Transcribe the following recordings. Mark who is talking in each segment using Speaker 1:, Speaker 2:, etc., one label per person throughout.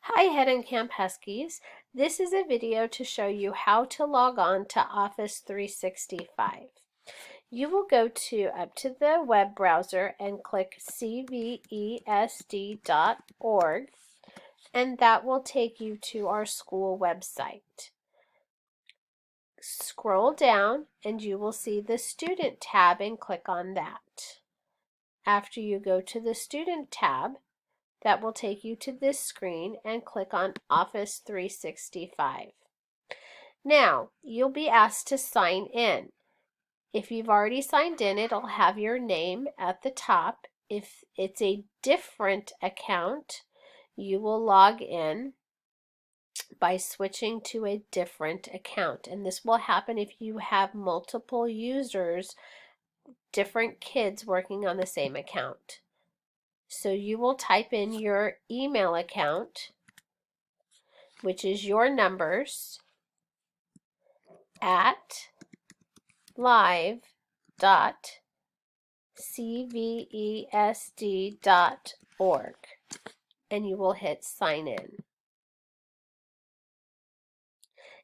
Speaker 1: Hi Hidden Camp Huskies. This is a video to show you how to log on to Office 365. You will go up to the web browser and click cvesd.org, and that will take you to our school website. Scroll down and you will see the Student tab and click on that. After you go to the Student tab, that will take you to this screen and click on Office 365. Now, you'll be asked to sign in. If you've already signed in, it'll have your name at the top. If it's a different account, you will log in by switching to a different account. And this will happen if you have multiple users, different kids working on the same account. So you will type in your email account, which is your numbers, at live.cvesd.org, and you will hit sign in.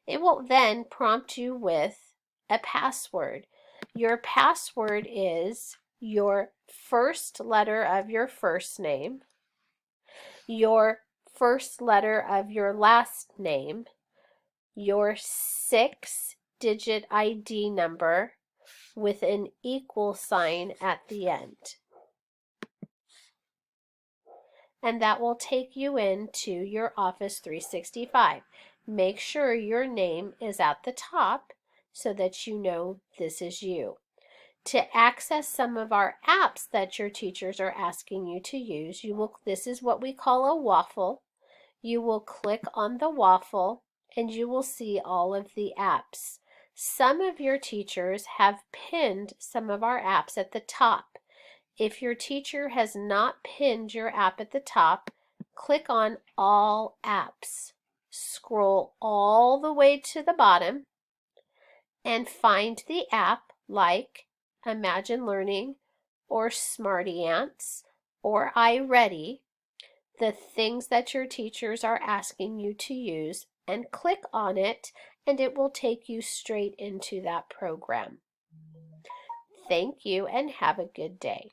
Speaker 1: It will then prompt you with a password. Your password is your first letter of your first name, your first letter of your last name, your 6-digit ID number with an equal sign at the end. And that will take you into your Office 365. Make sure your name is at the top so that you know this is you. To access some of our apps that your teachers are asking you to use, this is what we call a waffle. You will click on the waffle and you will see all of the apps. Some of your teachers have pinned some of our apps at the top. If your teacher has not pinned your app at the top, click on All Apps. Scroll all the way to the bottom and find the app like Imagine Learning or Smarty Ants or iReady, the things that your teachers are asking you to use, and click on it, and it will take you straight into that program. Thank you and have a good day.